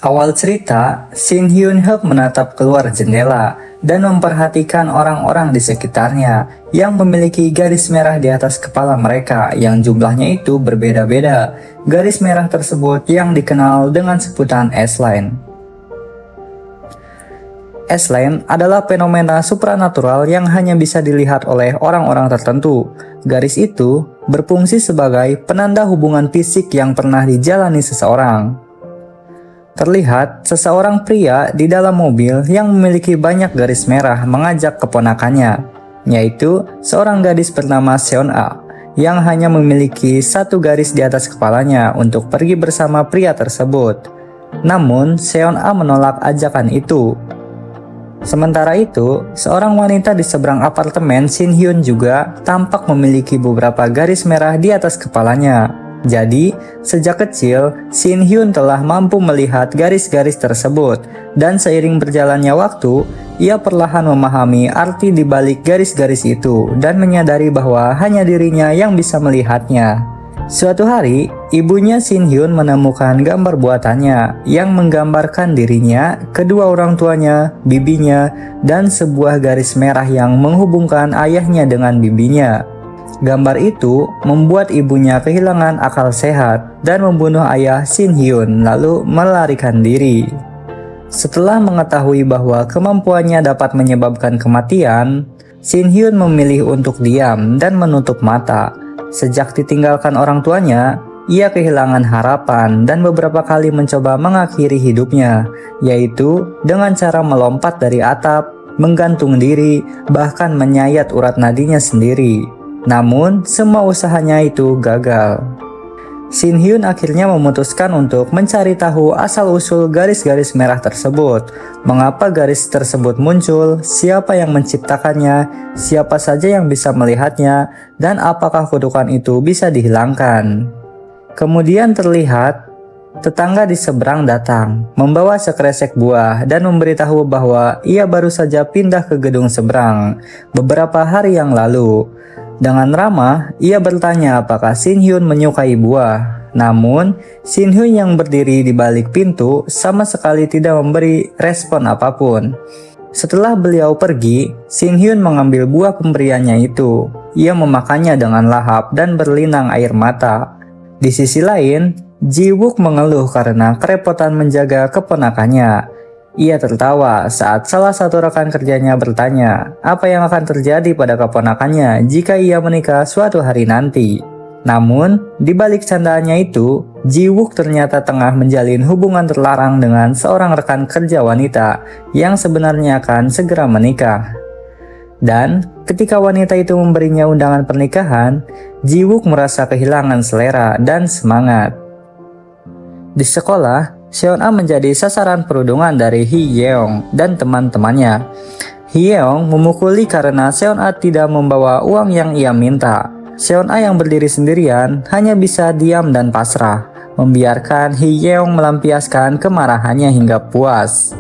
Awal cerita, Shin Hyun Hyuk menatap keluar jendela dan memperhatikan orang-orang di sekitarnya yang memiliki garis merah di atas kepala mereka yang jumlahnya itu berbeda-beda. Garis merah tersebut yang dikenal dengan sebutan S-line. S-line adalah fenomena supranatural yang hanya bisa dilihat oleh orang-orang tertentu. Garis itu berfungsi sebagai penanda hubungan fisik yang pernah dijalani seseorang. Terlihat seseorang pria di dalam mobil yang memiliki banyak garis merah mengajak keponakannya, yaitu seorang gadis bernama Seon-a yang hanya memiliki satu garis di atas kepalanya untuk pergi bersama pria tersebut. Namun, Seon-a menolak ajakan itu. Sementara itu, seorang wanita di seberang apartemen Shin Hyun juga tampak memiliki beberapa garis merah di atas kepalanya. Jadi, sejak kecil, Shin Hyun telah mampu melihat garis-garis tersebut, dan seiring berjalannya waktu, ia perlahan memahami arti di balik garis-garis itu dan menyadari bahwa hanya dirinya yang bisa melihatnya. Suatu hari, ibunya Shin Hyun menemukan gambar buatannya yang menggambarkan dirinya, kedua orang tuanya, bibinya, dan sebuah garis merah yang menghubungkan ayahnya dengan bibinya. Gambar itu membuat ibunya kehilangan akal sehat dan membunuh ayah Shin Hyun lalu melarikan diri. Setelah mengetahui bahwa kemampuannya dapat menyebabkan kematian, Shin Hyun memilih untuk diam dan menutup mata. Sejak ditinggalkan orang tuanya, ia kehilangan harapan dan beberapa kali mencoba mengakhiri hidupnya, yaitu dengan cara melompat dari atap, menggantung diri, bahkan menyayat urat nadinya sendiri. Namun, semua usahanya itu gagal. Shin Hyun akhirnya memutuskan untuk mencari tahu asal-usul garis-garis merah tersebut. Mengapa garis tersebut muncul, siapa yang menciptakannya, siapa saja yang bisa melihatnya, dan apakah kutukan itu bisa dihilangkan. Kemudian terlihat tetangga di seberang datang, membawa sekresek buah dan memberitahu bahwa ia baru saja pindah ke gedung seberang beberapa hari yang lalu. Dengan ramah, ia bertanya apakah Shin Hyun menyukai buah. Namun, Shin Hyun yang berdiri di balik pintu sama sekali tidak memberi respon apapun. Setelah beliau pergi, Shin Hyun mengambil buah pemberiannya itu. Ia memakannya dengan lahap dan berlinang air mata. Di sisi lain, Ji Wook mengeluh karena kerepotan menjaga keponakannya. Ia tertawa saat salah satu rekan kerjanya bertanya apa yang akan terjadi pada keponakannya jika ia menikah suatu hari nanti. Namun, di balik candaannya itu, Ji Wook ternyata tengah menjalin hubungan terlarang dengan seorang rekan kerja wanita yang sebenarnya akan segera menikah. Dan, ketika wanita itu memberinya undangan pernikahan, Ji Wook merasa kehilangan selera dan semangat. Di sekolah, Seon-a menjadi sasaran perundungan dari Hee Yeong dan teman-temannya. Hee Yeong memukuli karena Seon-a tidak membawa uang yang ia minta. Seon-a yang berdiri sendirian hanya bisa diam dan pasrah, membiarkan Hee Yeong melampiaskan kemarahannya hingga puas.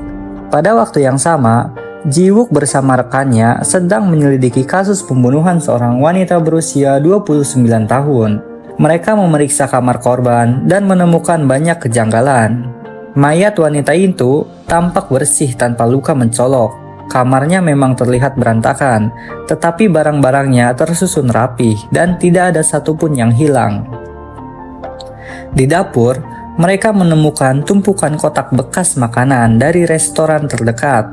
Pada waktu yang sama, Ji Wook bersama rekannya sedang menyelidiki kasus pembunuhan seorang wanita berusia 29 tahun. Mereka memeriksa kamar korban dan menemukan banyak kejanggalan. Mayat wanita itu tampak bersih tanpa luka mencolok. Kamarnya memang terlihat berantakan, tetapi barang-barangnya tersusun rapi dan tidak ada satupun yang hilang. Di dapur, mereka menemukan tumpukan kotak bekas makanan dari restoran terdekat.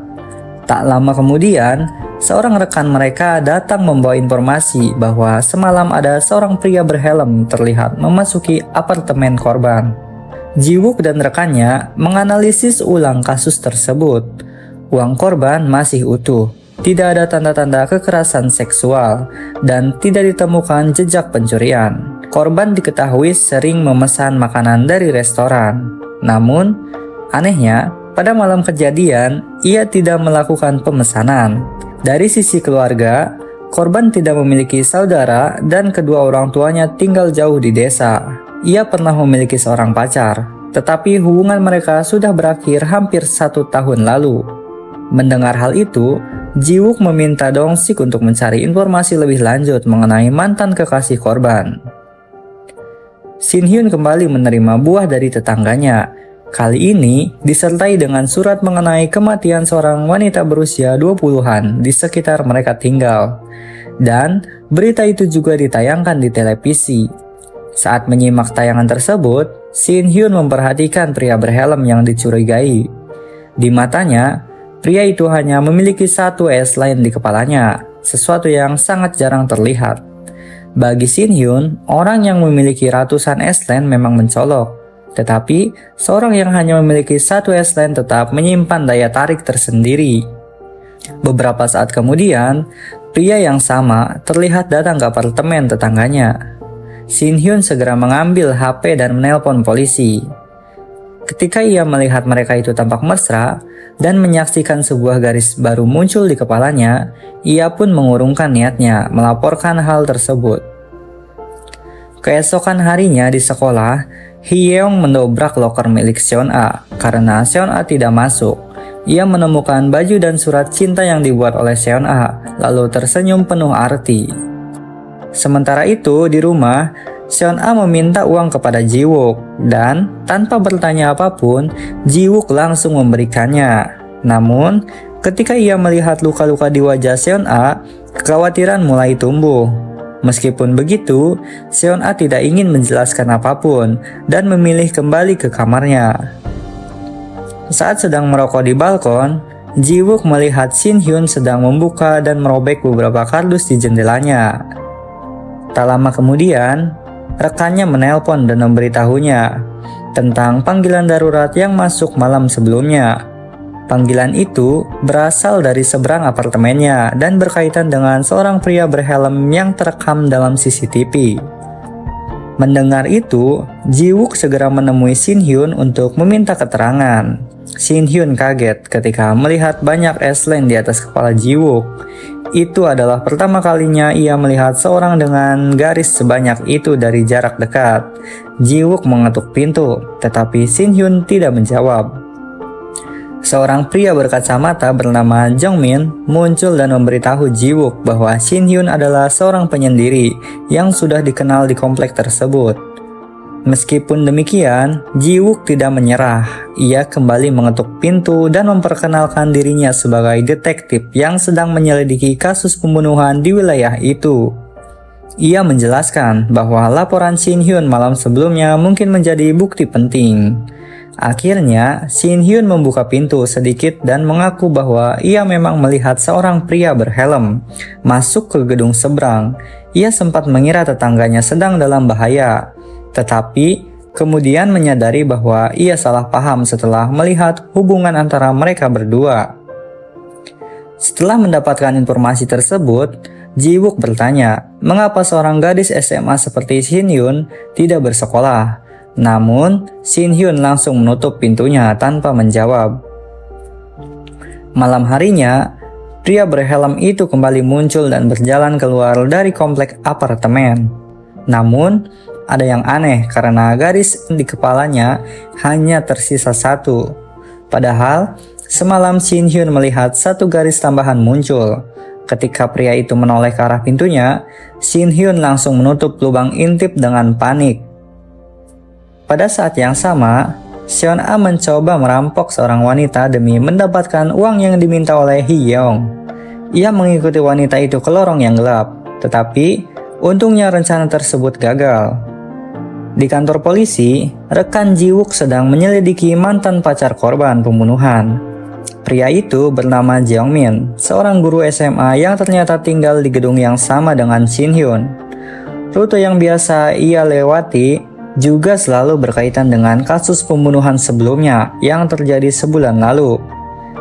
Tak lama kemudian, seorang rekan mereka datang membawa informasi bahwa semalam ada seorang pria berhelm terlihat memasuki apartemen korban. Ji Wook dan rekannya menganalisis ulang kasus tersebut. Uang korban masih utuh, tidak ada tanda-tanda kekerasan seksual, dan tidak ditemukan jejak pencurian. Korban diketahui sering memesan makanan dari restoran. Namun, anehnya, pada malam kejadian, ia tidak melakukan pemesanan. Dari sisi keluarga, korban tidak memiliki saudara dan kedua orang tuanya tinggal jauh di desa. Ia pernah memiliki seorang pacar, tetapi hubungan mereka sudah berakhir hampir 1 tahun lalu. Mendengar hal itu, Ji Wook meminta Dong Sik untuk mencari informasi lebih lanjut mengenai mantan kekasih korban. Shin Hyun kembali menerima buah dari tetangganya. Kali ini disertai dengan surat mengenai kematian seorang wanita berusia 20-an di sekitar mereka tinggal. Dan berita itu juga ditayangkan di televisi. Saat menyimak tayangan tersebut, Shin Hyun memperhatikan pria berhelm yang dicurigai. Di matanya, pria itu hanya memiliki satu S-line di kepalanya, sesuatu yang sangat jarang terlihat. Bagi Shin Hyun, orang yang memiliki ratusan S-line memang mencolok. Tetapi, seorang yang hanya memiliki satu S-line tetap menyimpan daya tarik tersendiri. Beberapa saat kemudian, pria yang sama terlihat datang ke apartemen tetangganya. Shin Hyun segera mengambil HP dan menelpon polisi. Ketika ia melihat mereka itu tampak mesra dan menyaksikan sebuah garis baru muncul di kepalanya, ia pun mengurungkan niatnya melaporkan hal tersebut. Keesokan harinya di sekolah, Hyeong mendobrak loker milik Seon-a karena Seon-a tidak masuk. Ia menemukan baju dan surat cinta yang dibuat oleh Seon-a, lalu tersenyum penuh arti. Sementara itu, di rumah, Seon-a meminta uang kepada Ji-wook dan tanpa bertanya apapun, Ji-wook langsung memberikannya. Namun, ketika ia melihat luka-luka di wajah Seon-a, kekhawatiran mulai tumbuh. Meskipun begitu, Seon-a tidak ingin menjelaskan apapun dan memilih kembali ke kamarnya. Saat sedang merokok di balkon, Ji-wook melihat Shin Hyun sedang membuka dan merobek beberapa kardus di jendelanya. Tak lama kemudian, rekannya menelpon dan memberitahunya tentang panggilan darurat yang masuk malam sebelumnya. Panggilan itu berasal dari seberang apartemennya dan berkaitan dengan seorang pria berhelm yang terekam dalam CCTV. Mendengar itu, Ji-wook segera menemui Shin Hyun untuk meminta keterangan. Shin Hyun kaget ketika melihat banyak S-line di atas kepala Ji-wook. Itu adalah pertama kalinya ia melihat seorang dengan garis sebanyak itu dari jarak dekat. Ji-wook mengetuk pintu, tetapi Shin Hyun tidak menjawab. Seorang pria berkacamata bernama Jong Min muncul dan memberitahu Ji-wook bahwa Shin Hyun adalah seorang penyendiri yang sudah dikenal di komplek tersebut. Meskipun demikian, Ji-wook tidak menyerah. Ia kembali mengetuk pintu dan memperkenalkan dirinya sebagai detektif yang sedang menyelidiki kasus pembunuhan di wilayah itu. Ia menjelaskan bahwa laporan Shin Hyun malam sebelumnya mungkin menjadi bukti penting. Akhirnya, Shin Hyun membuka pintu sedikit dan mengaku bahwa ia memang melihat seorang pria berhelm masuk ke gedung seberang. Ia sempat mengira tetangganya sedang dalam bahaya, tetapi kemudian menyadari bahwa ia salah paham setelah melihat hubungan antara mereka berdua. Setelah mendapatkan informasi tersebut, Ji-wook bertanya, mengapa seorang gadis SMA seperti Shin Hyun tidak bersekolah? Namun, Shin Hyun langsung menutup pintunya tanpa menjawab. Malam harinya, pria berhelm itu kembali muncul dan berjalan keluar dari komplek apartemen. Namun, ada yang aneh karena garis di kepalanya hanya tersisa satu. Padahal, semalam Shin Hyun melihat satu garis tambahan muncul. Ketika pria itu menoleh ke arah pintunya, Shin Hyun langsung menutup lubang intip dengan panik. Pada saat yang sama, Seon-a mencoba merampok seorang wanita demi mendapatkan uang yang diminta oleh Hyeong. Ia mengikuti wanita itu ke lorong yang gelap, tetapi untungnya rencana tersebut gagal. Di kantor polisi, rekan Ji-wook sedang menyelidiki mantan pacar korban pembunuhan. Pria itu bernama Jeong Min, seorang guru SMA yang ternyata tinggal di gedung yang sama dengan Shin Hyun. Rute yang biasa ia lewati juga selalu berkaitan dengan kasus pembunuhan sebelumnya yang terjadi sebulan lalu.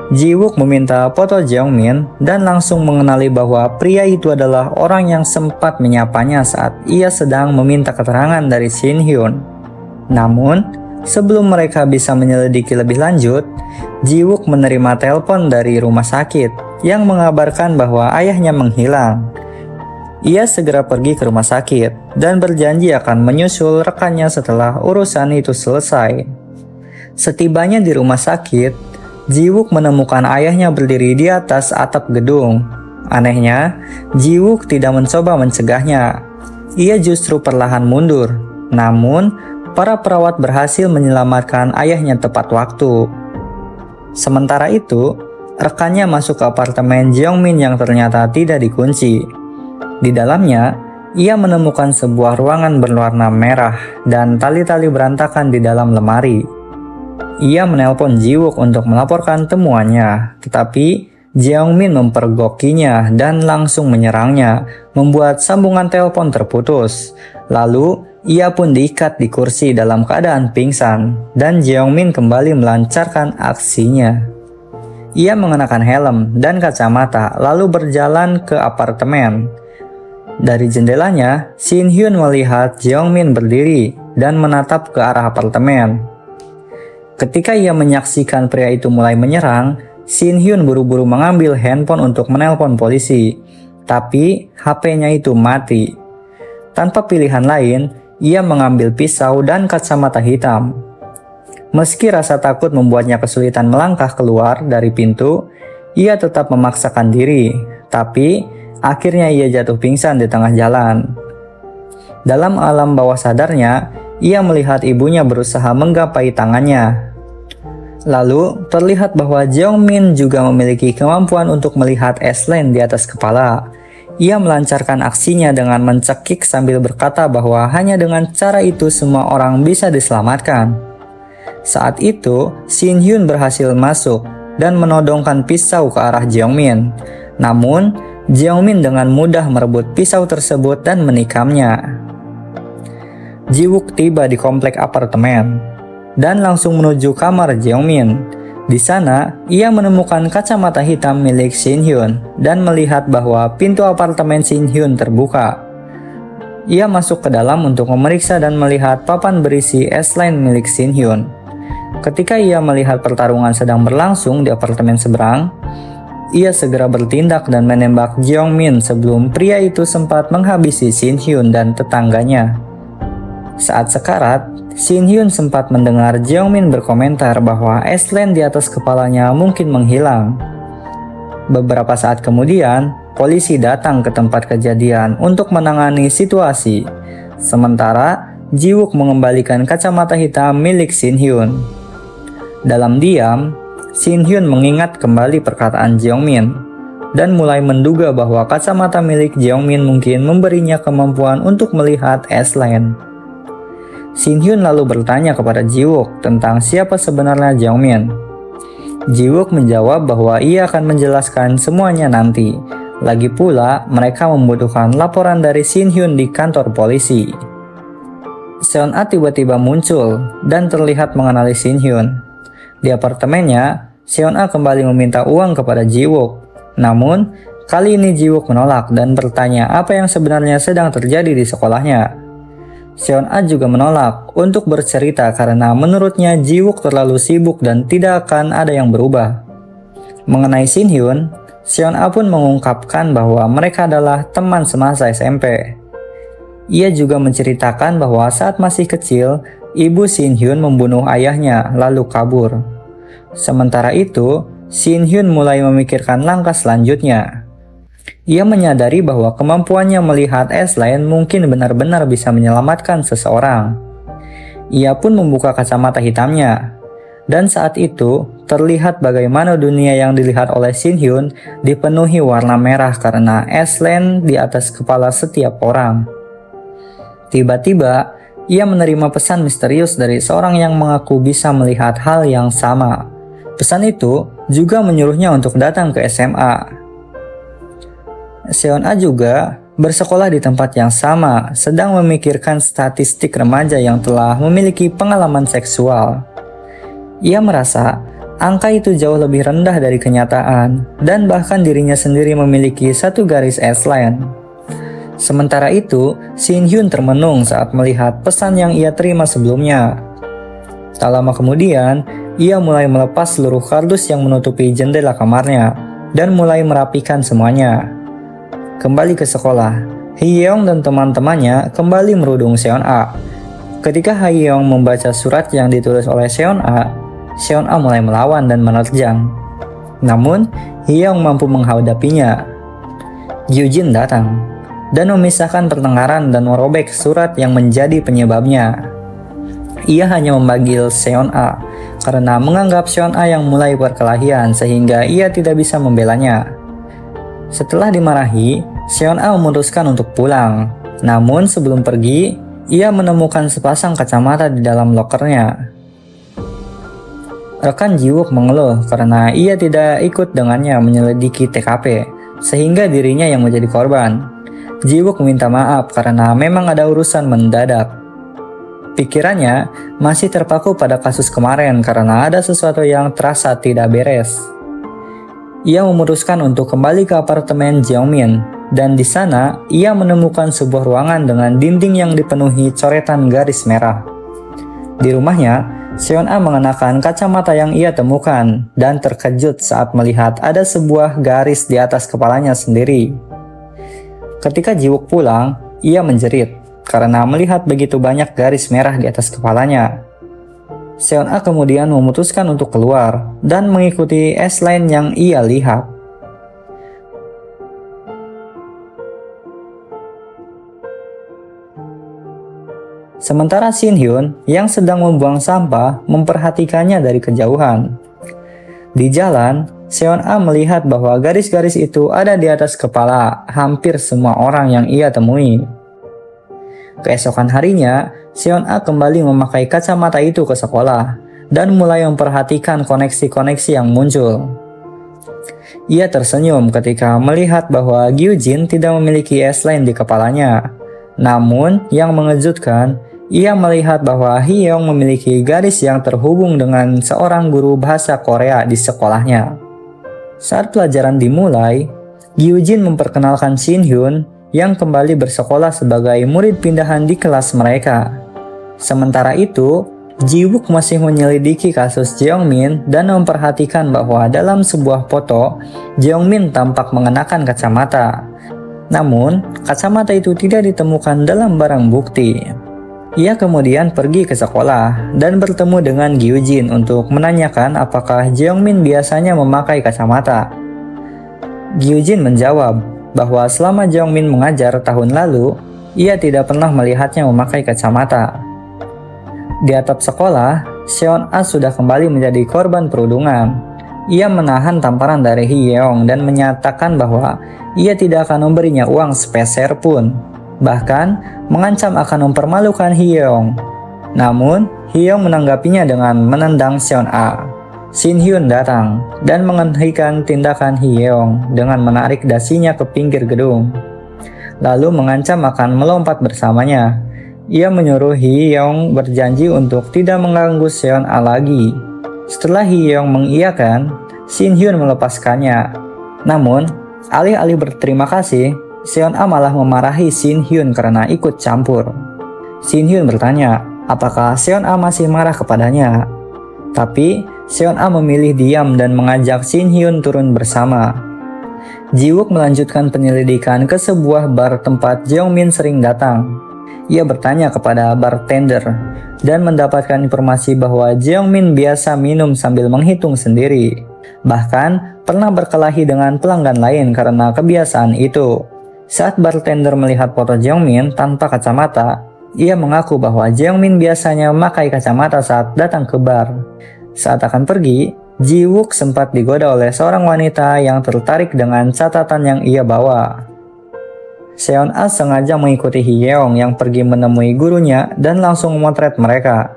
Ji-wook meminta foto Jeong Min dan langsung mengenali bahwa pria itu adalah orang yang sempat menyapanya saat ia sedang meminta keterangan dari Shin Hyun. Namun, sebelum mereka bisa menyelidiki lebih lanjut, Ji-wook menerima telepon dari rumah sakit yang mengabarkan bahwa ayahnya menghilang. Ia segera pergi ke rumah sakit dan berjanji akan menyusul rekannya setelah urusan itu selesai. Setibanya di rumah sakit, Ji-wook menemukan ayahnya berdiri di atas atap gedung. Anehnya, Ji-wook tidak mencoba mencegahnya. Ia justru perlahan mundur. Namun, para perawat berhasil menyelamatkan ayahnya tepat waktu. Sementara itu, rekannya masuk ke apartemen Jeongmin yang ternyata tidak dikunci. Di dalamnya, ia menemukan sebuah ruangan berwarna merah dan tali-tali berantakan di dalam lemari. Ia menelpon Ji-wook untuk melaporkan temuannya, tetapi Jeongmin mempergokinya dan langsung menyerangnya, membuat sambungan telepon terputus. Lalu, ia pun diikat di kursi dalam keadaan pingsan, dan Jeongmin kembali melancarkan aksinya. Ia mengenakan helm dan kacamata, lalu berjalan ke apartemen. Dari jendelanya, Shin Hyun melihat Jeongmin berdiri dan menatap ke arah apartemen. Ketika ia menyaksikan pria itu mulai menyerang, Shin Hyun buru-buru mengambil handphone untuk menelpon polisi, tapi HP-nya itu mati. Tanpa pilihan lain, ia mengambil pisau dan kacamata hitam. Meski rasa takut membuatnya kesulitan melangkah keluar dari pintu, ia tetap memaksakan diri, tapi akhirnya ia jatuh pingsan di tengah jalan. Dalam alam bawah sadarnya, ia melihat ibunya berusaha menggapai tangannya. Lalu, terlihat bahwa Jeongmin juga memiliki kemampuan untuk melihat S-Lane di atas kepala. Ia melancarkan aksinya dengan mencekik sambil berkata bahwa hanya dengan cara itu semua orang bisa diselamatkan. Saat itu, Shin Hyun berhasil masuk dan menodongkan pisau ke arah Jeongmin. Namun, Jeongmin dengan mudah merebut pisau tersebut dan menikamnya. Ji-wook tiba di komplek apartemen dan langsung menuju kamar Jeongmin. Di sana, ia menemukan kacamata hitam milik Shin Hyun dan melihat bahwa pintu apartemen Shin Hyun terbuka. Ia masuk ke dalam untuk memeriksa dan melihat papan berisi S-Line milik Shin Hyun. Ketika ia melihat pertarungan sedang berlangsung di apartemen seberang, ia segera bertindak dan menembak Jeongmin sebelum pria itu sempat menghabisi Shin Hyun dan tetangganya. Saat sekarat, Shin Hyun sempat mendengar Jeongmin berkomentar bahwa S-Line di atas kepalanya mungkin menghilang. Beberapa saat kemudian, polisi datang ke tempat kejadian untuk menangani situasi. Sementara, Ji-wook mengembalikan kacamata hitam milik Shin Hyun. Dalam diam, Shin Hyun mengingat kembali perkataan Jeongmin dan mulai menduga bahwa kacamata milik Jeongmin mungkin memberinya kemampuan untuk melihat S-Line. Shin Hyun lalu bertanya kepada Ji-wook tentang siapa sebenarnya Jeongmin. Ji-wook menjawab bahwa ia akan menjelaskan semuanya nanti. Lagi pula, mereka membutuhkan laporan dari Shin Hyun di kantor polisi. Seon-a tiba-tiba muncul dan terlihat mengenali Shin Hyun. Di apartemennya, Seon-a kembali meminta uang kepada Ji-wook. Namun, kali ini Ji-wook menolak dan bertanya apa yang sebenarnya sedang terjadi di sekolahnya. Seon-a juga menolak untuk bercerita karena menurutnya Ji-wook terlalu sibuk dan tidak akan ada yang berubah. Mengenai Shin Hyun, Seon-a pun mengungkapkan bahwa mereka adalah teman semasa SMP. Ia juga menceritakan bahwa saat masih kecil, ibu Shin Hyun membunuh ayahnya lalu kabur. Sementara itu, Shin Hyun mulai memikirkan langkah selanjutnya. Ia menyadari bahwa kemampuannya melihat S-Line mungkin benar-benar bisa menyelamatkan seseorang. Ia pun membuka kacamata hitamnya. Dan saat itu, terlihat bagaimana dunia yang dilihat oleh Shin Hyun dipenuhi warna merah karena S-Line di atas kepala setiap orang. Tiba-tiba, ia menerima pesan misterius dari seorang yang mengaku bisa melihat hal yang sama. Pesan itu juga menyuruhnya untuk datang ke SMA. Seon-a juga bersekolah di tempat yang sama, sedang memikirkan statistik remaja yang telah memiliki pengalaman seksual. Ia merasa angka itu jauh lebih rendah dari kenyataan, dan bahkan dirinya sendiri memiliki satu garis S-Line. Sementara itu, Shin Hyun termenung saat melihat pesan yang ia terima sebelumnya. Tak lama kemudian, ia mulai melepas seluruh kardus yang menutupi jendela kamarnya, dan mulai merapikan semuanya. Kembali ke sekolah, Hyeong dan teman-temannya kembali merudung Seon-a. Ketika Hyeong membaca surat yang ditulis oleh Seon-a mulai melawan dan menerjang. Namun, Hyeong mampu menghadapinya. Gyujin datang dan memisahkan pertengkaran dan merobek surat yang menjadi penyebabnya. Ia hanya memanggil Seon-a karena menganggap Seon-a yang mulai perkelahian sehingga ia tidak bisa membelanya. Setelah dimarahi, Seon-a memutuskan untuk pulang. Namun sebelum pergi, ia menemukan sepasang kacamata di dalam lokernya. Rekan Ji-wook mengeluh karena ia tidak ikut dengannya menyelidiki TKP, sehingga dirinya yang menjadi korban. Ji-wook minta maaf karena memang ada urusan mendadak. Pikirannya masih terpaku pada kasus kemarin karena ada sesuatu yang terasa tidak beres. Ia memutuskan untuk kembali ke apartemen Jeongmin, dan di sana ia menemukan sebuah ruangan dengan dinding yang dipenuhi coretan garis merah. Di rumahnya, Seon-a mengenakan kacamata yang ia temukan dan terkejut saat melihat ada sebuah garis di atas kepalanya sendiri. Ketika Ji-wook pulang, ia menjerit karena melihat begitu banyak garis merah di atas kepalanya. Seon-a kemudian memutuskan untuk keluar dan mengikuti S-line yang ia lihat. Sementara Shin-hyun yang sedang membuang sampah memperhatikannya dari kejauhan. Di jalan, Seon-a melihat bahwa garis-garis itu ada di atas kepala hampir semua orang yang ia temui. Keesokan harinya, Seon-a kembali memakai kacamata itu ke sekolah dan mulai memperhatikan koneksi-koneksi yang muncul. Ia tersenyum ketika melihat bahwa Gyujin tidak memiliki S-line di kepalanya. Namun, yang mengejutkan, ia melihat bahwa Hyeong memiliki garis yang terhubung dengan seorang guru bahasa Korea di sekolahnya. Saat pelajaran dimulai, Gyujin memperkenalkan Shin-hyun yang kembali bersekolah sebagai murid pindahan di kelas mereka. Sementara itu, Ji-wook masih menyelidiki kasus Jeongmin dan memperhatikan bahwa dalam sebuah foto, Jeongmin tampak mengenakan kacamata. Namun, kacamata itu tidak ditemukan dalam barang bukti. Ia kemudian pergi ke sekolah dan bertemu dengan Gyujin untuk menanyakan apakah Jeongmin biasanya memakai kacamata. Gyujin menjawab bahwa selama Jeongmin mengajar tahun lalu, ia tidak pernah melihatnya memakai kacamata. Di atap sekolah, Seon-a sudah kembali menjadi korban perundungan. Ia menahan tamparan dari Hyeong dan menyatakan bahwa ia tidak akan memberinya uang sepeser pun, bahkan mengancam akan mempermalukan Hyeong. Namun, Hyeong menanggapinya dengan menendang Seon-a. Shin-hyun datang dan menghentikan tindakan Hyeong dengan menarik dasinya ke pinggir gedung, lalu mengancam akan melompat bersamanya. Ia menyuruh Hyeong berjanji untuk tidak mengganggu Seon-a lagi. Setelah Hyeong mengiyakan, Shin-hyun melepaskannya. Namun, alih-alih berterima kasih, Seon-a malah memarahi Shin-hyun karena ikut campur. Shin-hyun bertanya, apakah Seon-a masih marah kepadanya? Tapi, Seon-a memilih diam dan mengajak Shin-hyun turun bersama. Ji-wook melanjutkan penyelidikan ke sebuah bar tempat Jeongmin sering datang. Ia bertanya kepada bartender dan mendapatkan informasi bahwa Jeongmin biasa minum sambil menghitung sendiri. Bahkan, pernah berkelahi dengan pelanggan lain karena kebiasaan itu. Saat bartender melihat foto Jeongmin tanpa kacamata, ia mengaku bahwa Jeongmin biasanya memakai kacamata saat datang ke bar. Saat akan pergi, Ji-wook sempat digoda oleh seorang wanita yang tertarik dengan catatan yang ia bawa. Seon-a sengaja mengikuti Hyeong yang pergi menemui gurunya dan langsung memotret mereka.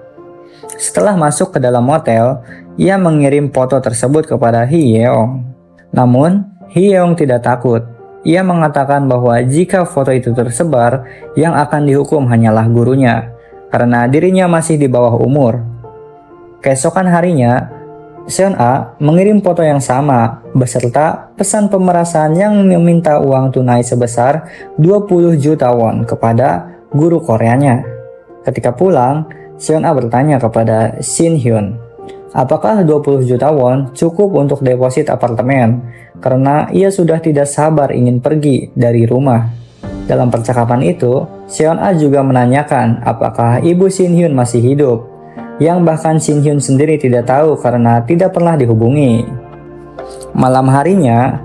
Setelah masuk ke dalam hotel, ia mengirim foto tersebut kepada Hyeong. Namun, Hyeong tidak takut. Ia mengatakan bahwa jika foto itu tersebar, yang akan dihukum hanyalah gurunya, karena dirinya masih di bawah umur. Keesokan harinya, Seon-a mengirim foto yang sama beserta pesan pemerasan yang meminta uang tunai sebesar 20 juta won kepada guru Koreanya. Ketika pulang, Seon-a bertanya kepada Shin-hyun, apakah 20 juta won cukup untuk deposit apartemen? Karena ia sudah tidak sabar ingin pergi dari rumah. Dalam percakapan itu, Seon-a juga menanyakan apakah ibu Shin-hyun masih hidup, yang bahkan Shin-hyun sendiri tidak tahu karena tidak pernah dihubungi. Malam harinya,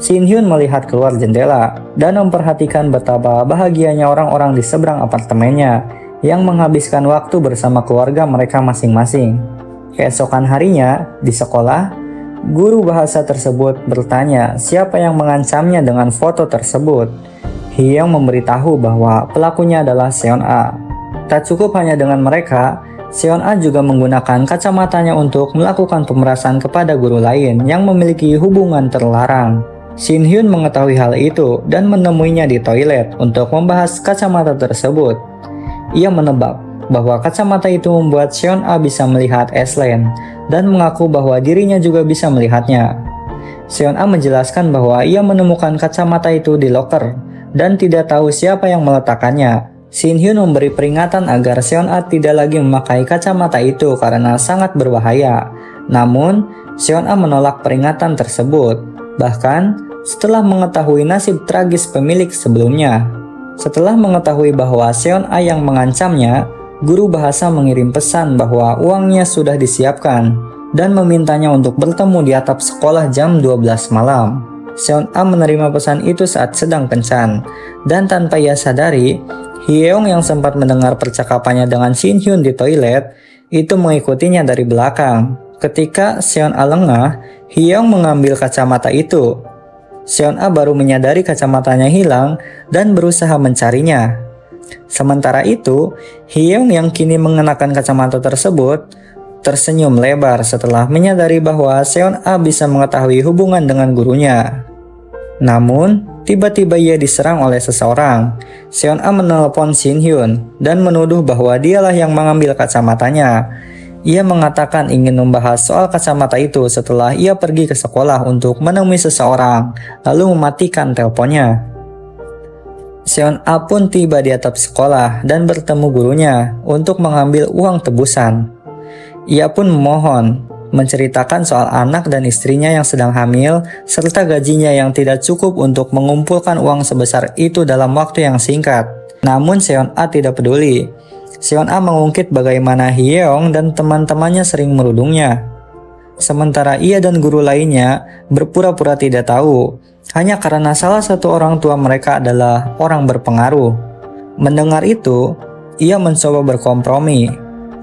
Shin-hyun melihat keluar jendela dan memperhatikan betapa bahagianya orang-orang di seberang apartemennya yang menghabiskan waktu bersama keluarga mereka masing-masing. Keesokan harinya, di sekolah, guru bahasa tersebut bertanya siapa yang mengancamnya dengan foto tersebut. Hyeong memberitahu bahwa pelakunya adalah Seon A. Tak cukup hanya dengan mereka, Seon A juga menggunakan kacamatanya untuk melakukan pemerasan kepada guru lain yang memiliki hubungan terlarang. Shin Hyun mengetahui hal itu dan menemuinya di toilet untuk membahas kacamata tersebut. Ia menebak bahwa kacamata itu membuat Seon A bisa melihat Aislinn dan mengaku bahwa dirinya juga bisa melihatnya. Seon A menjelaskan bahwa ia menemukan kacamata itu di loker dan tidak tahu siapa yang meletakkannya. Shin Hyun memberi peringatan agar Seon A tidak lagi memakai kacamata itu karena sangat berbahaya. Namun, Seon A menolak peringatan tersebut. Bahkan, setelah mengetahui nasib tragis pemilik sebelumnya. Setelah mengetahui bahwa Seon A yang mengancamnya, guru bahasa mengirim pesan bahwa uangnya sudah disiapkan dan memintanya untuk bertemu di atap sekolah jam 12 malam. Seon A menerima pesan itu saat sedang kencan, dan tanpa ia sadari, Hyeong yang sempat mendengar percakapannya dengan Shin Hyun di toilet, itu mengikutinya dari belakang. Ketika Seon A lengah, Hyeong mengambil kacamata itu. Seon A baru menyadari kacamatanya hilang dan berusaha mencarinya. Sementara itu, Hyeong yang kini mengenakan kacamata tersebut tersenyum lebar setelah menyadari bahwa Seon A bisa mengetahui hubungan dengan gurunya. Namun, tiba-tiba ia diserang oleh seseorang. Seon A menelepon Shin Hyun dan menuduh bahwa dialah yang mengambil kacamatanya. Ia mengatakan ingin membahas soal kacamata itu setelah ia pergi ke sekolah untuk menemui seseorang, lalu mematikan teleponnya. Seon A pun tiba di atap sekolah dan bertemu gurunya untuk mengambil uang tebusan. Ia pun memohon, menceritakan soal anak dan istrinya yang sedang hamil, serta gajinya yang tidak cukup untuk mengumpulkan uang sebesar itu dalam waktu yang singkat. Namun Seon A tidak peduli. Seon A mengungkit bagaimana Hyeong dan teman-temannya sering merudungnya. Sementara ia dan guru lainnya berpura-pura tidak tahu, hanya karena salah satu orang tua mereka adalah orang berpengaruh. Mendengar itu, ia mencoba berkompromi.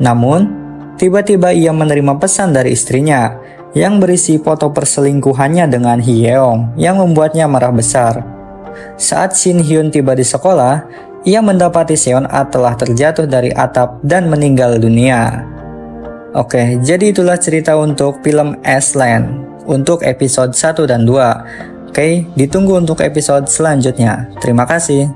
Namun, tiba-tiba ia menerima pesan dari istrinya yang berisi foto perselingkuhannya dengan Hyeong yang membuatnya marah besar. Saat Shin Hyun tiba di sekolah, ia mendapati Seon A telah terjatuh dari atap dan meninggal dunia. Oke, jadi itulah cerita untuk film Aislinn untuk episode 1 dan 2. Oke, ditunggu untuk episode selanjutnya. Terima kasih.